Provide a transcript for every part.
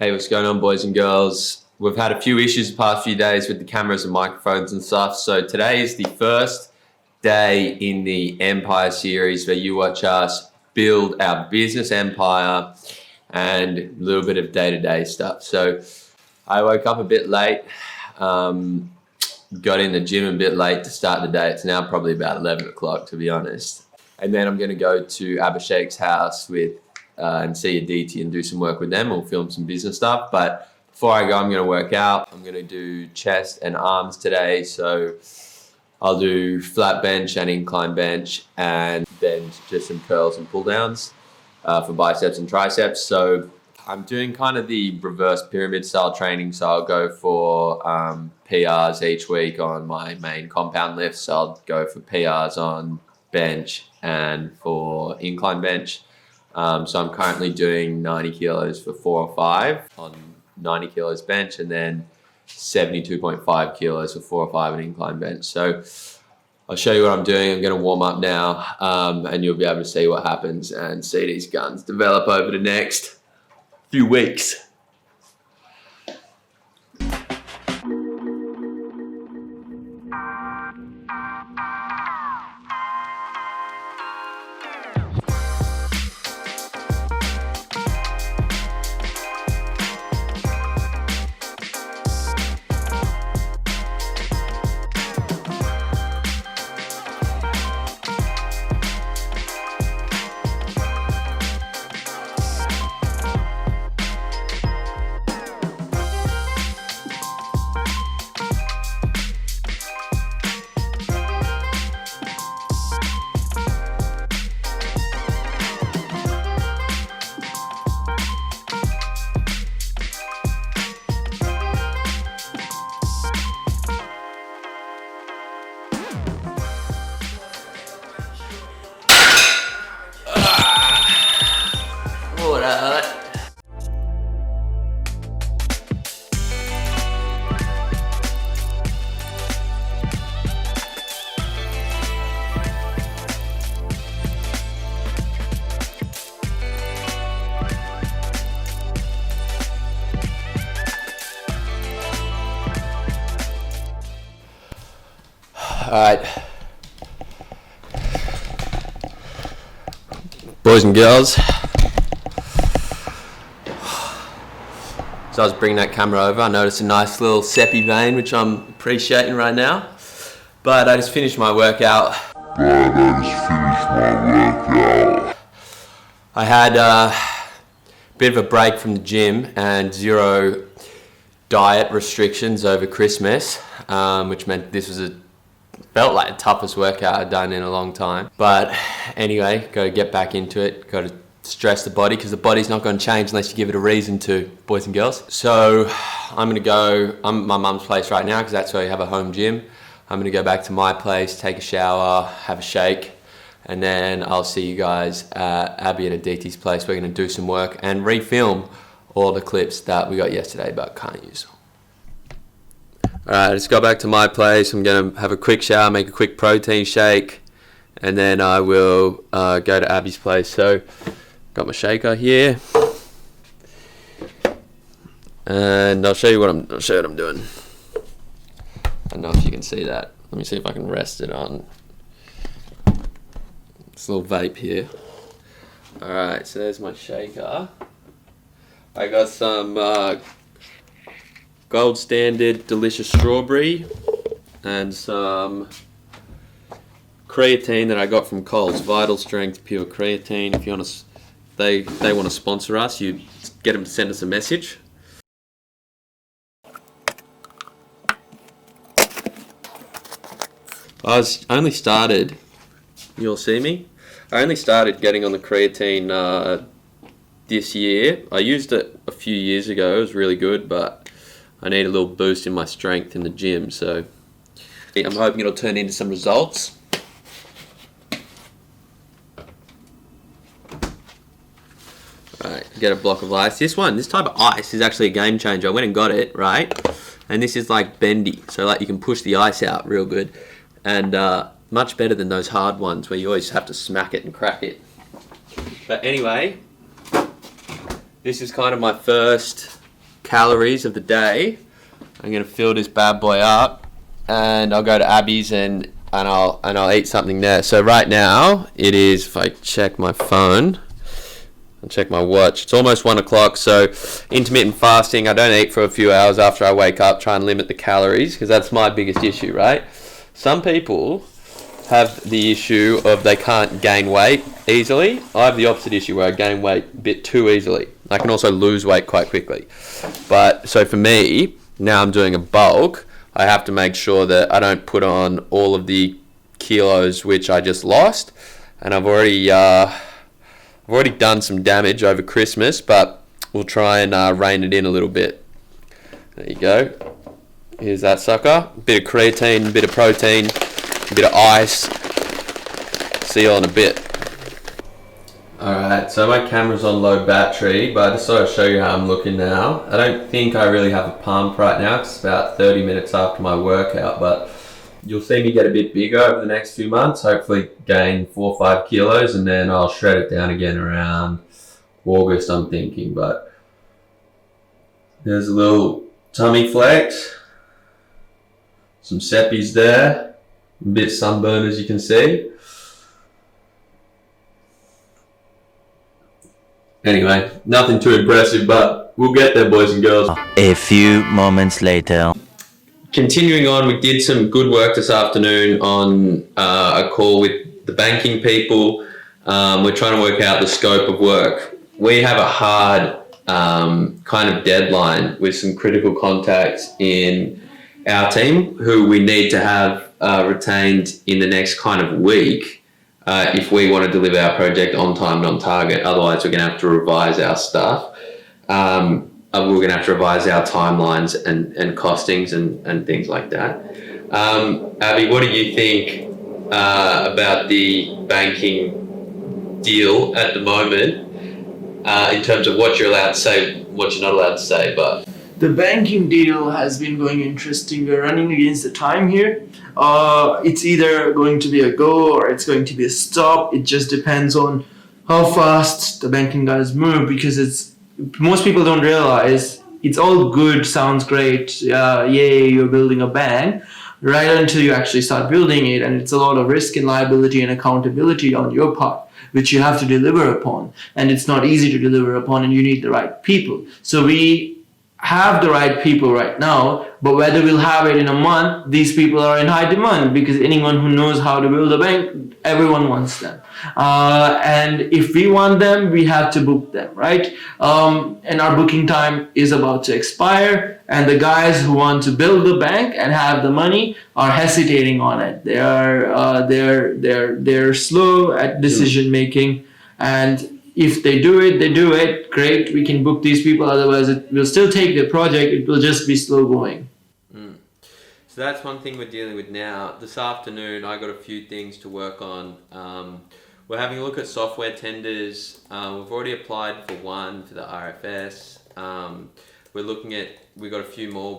Hey, what's going on, boys and girls? We've had a few issues the past few days with the cameras and microphones and stuff. So today is the first day in the Empire series where you watch us build our business empire and a little bit of day-to-day stuff. So I woke up a bit late, got in the gym a bit late to start the day. It's now probably about 11 o'clock, to be honest. And then I'm going to go to Abhishek's house and see Aditi and do some work with them. We'll film some business stuff. But before I go, I'm going to work out. I'm going to do chest and arms today. So I'll do flat bench and incline bench, and then just some curls and pull downs for biceps and triceps. So I'm doing kind of the reverse pyramid style training. So I'll go for PRs each week on my main compound lifts. So I'll go for PRs on bench and for incline bench. So I'm currently doing 90 kilos for 4 or 5 on 90 kilos bench, and then 72.5 kilos for 4 or 5 on incline bench. So I'll show you what I'm doing. I'm going to warm up now, and you'll be able to see what happens and see these guns develop over the next few weeks. All right, boys and girls. So I was bringing that camera over. I noticed a nice little Seppi vein, which I'm appreciating right now. But I just finished my workout. I had a bit of a break from the gym and 0 diet restrictions over Christmas, which meant this was felt like the toughest workout I'd done in a long time. But anyway, got to get back into it. Got to stress the body, because the body's not going to change unless you give it a reason to, boys and girls. So I'm going to go, I'm at my mum's place right now because that's where you have a home gym. I'm going to go back to my place, take a shower, have a shake, and then I'll see you guys at Abby and Aditi's place. We're going to do some work and refilm all the clips that we got yesterday but can't use. Alright, let's go back to my place. I'm going to have a quick shower, make a quick protein shake, and then I will go to Abby's place. So, got my shaker here, and I'll show you what I'm doing. I don't know if you can see that. Let me see if I can rest it on this little vape here. Alright, so there's my shaker. I got some Gold Standard Delicious Strawberry and some creatine that I got from Coles, Vital Strength Pure Creatine. If you want to, they want to sponsor us, you get them to send us a message. I only started, you'll see me, I only started getting on the creatine this year. I used it a few years ago, it was really good, but I need a little boost in my strength in the gym, so I'm hoping it'll turn into some results. Alright, get a block of ice. This type of ice is actually a game changer. I went and got it, right? And this is like bendy, so like you can push the ice out real good. And much better than those hard ones where you always have to smack it and crack it. But anyway, this is kind of my first calories of the day. I'm gonna fill this bad boy up, and I'll go to Abby's and I'll eat something there. So right now it is, if I check my phone, I'll check my watch, it's almost 1 o'clock. So intermittent fasting, I don't eat for a few hours after I wake up, try and limit the calories, because that's my biggest issue, right? Some people have the issue of they can't gain weight easily. I have the opposite issue where I gain weight a bit too easily. I can also lose weight quite quickly. But so for me, now I'm doing a bulk, I have to make sure that I don't put on all of the kilos which I just lost. And I've already done some damage over Christmas, but we'll try and rein it in a little bit. There you go. Here's that sucker. Bit of creatine, bit of protein, bit of ice. See you all in a bit. Alright, so my camera's on low battery, but I just thought I'd show you how I'm looking now. I don't think I really have a pump right now, 'cause it's about 30 minutes after my workout, but you'll see me get a bit bigger over the next few months, hopefully gain 4 or 5 kilos, and then I'll shred it down again around August, I'm thinking. But there's a little tummy flex, some seppies there, a bit sunburned as you can see. Anyway, nothing too impressive, but we'll get there, boys and girls. A few moments later. Continuing on, we did some good work this afternoon on a call with the banking people. We're trying to work out the scope of work. We have a hard kind of deadline with some critical contacts in our team who we need to have retained in the next kind of week. If we want to deliver our project on time and on target. Otherwise, we're going to have to revise our stuff. We're going to have to revise our timelines and costings and things like that. Abby, what do you think about the banking deal at the moment in terms of what you're allowed to say, what you're not allowed to say? But the banking deal has been going interesting. We're running against the time here. It's either going to be a go or it's going to be a stop. It just depends on how fast the banking guys move, because most people don't realize it's all good, sounds great, yay, you're building a bank, right until you actually start building it, and it's a lot of risk and liability and accountability on your part, which you have to deliver upon, and it's not easy to deliver upon, and you need the right people. So we have the right people right now, but whether we'll have it in a month, these people are in high demand, because anyone who knows how to build a bank, everyone wants them. And if we want them, we have to book them, right? And our booking time is about to expire, and the guys who want to build the bank and have the money are hesitating on it. They're slow at decision making, and if they do it, great, we can book these people. Otherwise, it will still take the project, it will just be slow going. So that's one thing we're dealing with now. This afternoon, I got a few things to work on. We're having a look at software tenders. We've already applied for one for the RFS. We got a few more.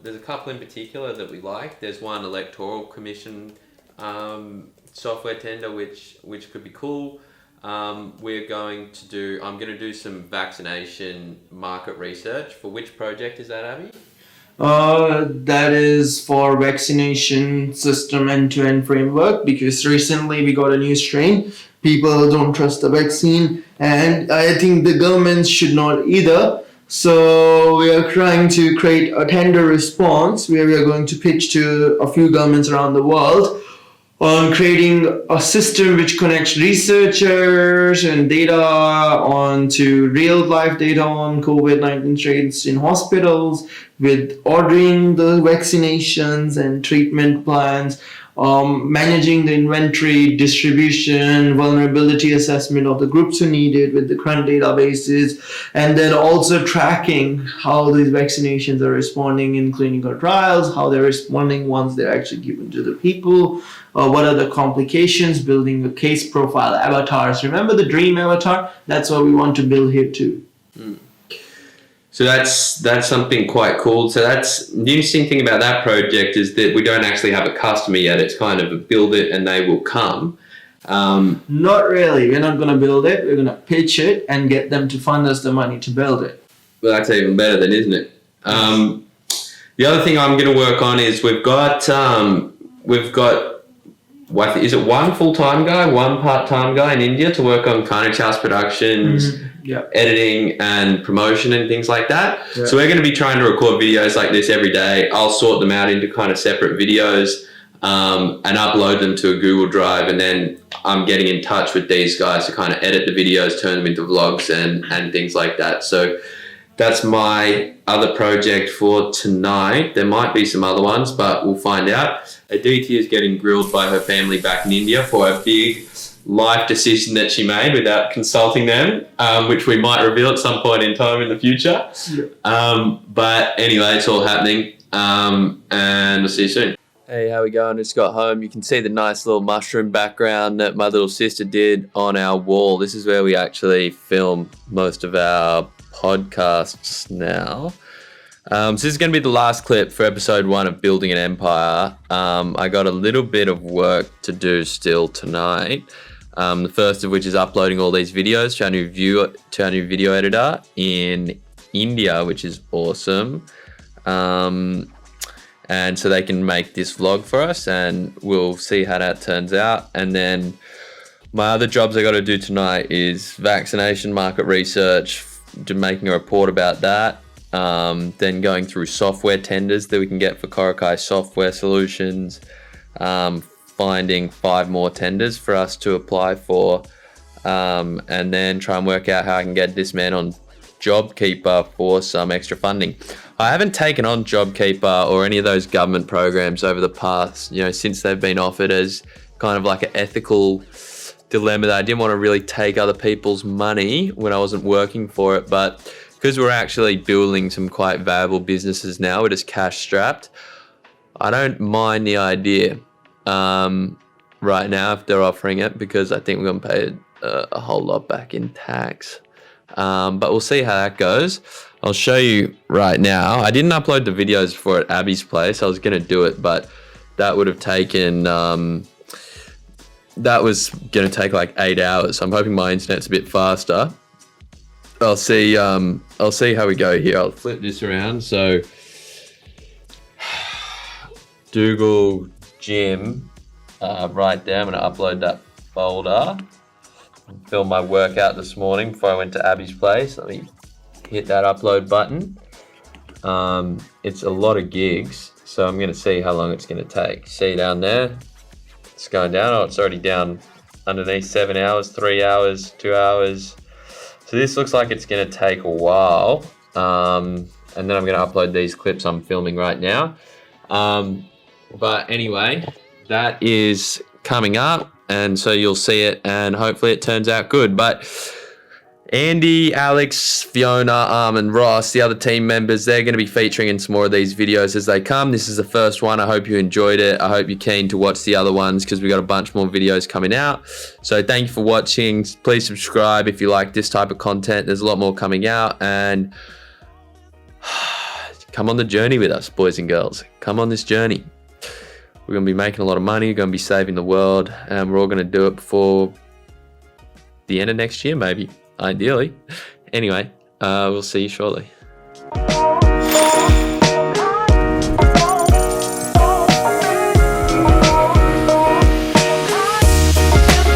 There's a couple in particular that we like. There's one electoral commission software tender, which could be cool. I'm going to do some vaccination market research. For which project is that, Abby? That is for vaccination system end-to-end framework, because recently we got a new strain. People don't trust the vaccine, and I think the governments should not either. So we are trying to create a tender response where we are going to pitch to a few governments around the world on creating a system which connects researchers and data onto real-life data on COVID-19 strains in hospitals, with ordering the vaccinations and treatment plans, managing the inventory, distribution, vulnerability assessment of the groups who need it with the current databases, and then also tracking how these vaccinations are responding in clinical trials, how they're responding once they're actually given to the people, what are the complications, building a case profile avatars. Remember the dream avatar? That's what we want to build here too. So that's something quite cool. So that's the interesting thing about that project, is that we don't actually have a customer yet. It's kind of a build it and they will come. Not really. We're not going to build it. We're going to pitch it and get them to fund us the money to build it. Well, that's even better then, isn't it? The other thing I'm going to work on is we've got is it one full-time guy, one part-time guy in India to work on Carnage House Productions, editing and promotion and things like that. Yeah. So we're going to be trying to record videos like this every day. I'll sort them out into kind of separate videos and upload them to a Google Drive, and then I'm getting in touch with these guys to kind of edit the videos, turn them into vlogs and things like that. So that's my other project for tonight. There might be some other ones, but we'll find out. Aditi is getting grilled by her family back in India for a big life decision that she made without consulting them, which we might reveal at some point in time in the future. Yeah. But anyway, it's all happening, and we'll see you soon. Hey, how we going? Just got home. You can see the nice little mushroom background that my little sister did on our wall. This is where we actually film most of our podcasts now. So this is going to be the last clip for episode 1 of Building an Empire. I got a little bit of work to do still tonight. The first of which is uploading all these videos to our new video editor in India, which is awesome. And so they can make this vlog for us, and we'll see how that turns out. And then my other jobs I got to do tonight is vaccination market research, making a report about that. Then going through software tenders that we can get for Korakai software solutions, finding 5 more tenders for us to apply for, and then try and work out how I can get this man on JobKeeper for some extra funding. I haven't taken on JobKeeper or any of those government programs over the past, since they've been offered, as kind of like an ethical dilemma that I didn't want to really take other people's money when I wasn't working for it. But because we're actually building some quite valuable businesses now, we're just cash strapped, I don't mind the idea right now if they're offering it, because I think we're going to pay a whole lot back in tax. But we'll see how that goes. I'll show you right now. I didn't upload the videos before at Abby's place. I was going to do it, but that would have taken, that was going to take like 8 hours. So I'm hoping my internet's a bit faster. I'll see how we go here. I'll flip this around. So Dougal Gym, right there. I'm going to upload that folder. Filmed my workout this morning before I went to Abby's place. Let me hit that upload button. It's a lot of gigs, so I'm going to see how long it's going to take. See down there? It's going down. Oh, it's already down underneath 7 hours, 3 hours, 2 hours. So this looks like it's going to take a while. And then I'm going to upload these clips I'm filming right now. But anyway, that is coming up. And so you'll see it, and hopefully it turns out good. But Andy, Alex, Fiona, and Ross, the other team members, they're going to be featuring in some more of these videos as they come. This is the first one. I hope you enjoyed it. I hope you're keen to watch the other ones, because we've got a bunch more videos coming out. So thank you for watching. Please subscribe if you like this type of content. There's a lot more coming out. And come on the journey with us, boys and girls. Come on this journey. We're going to be making a lot of money. We're going to be saving the world. And we're all going to do it before the end of next year, maybe. Ideally. Anyway, we'll see you shortly.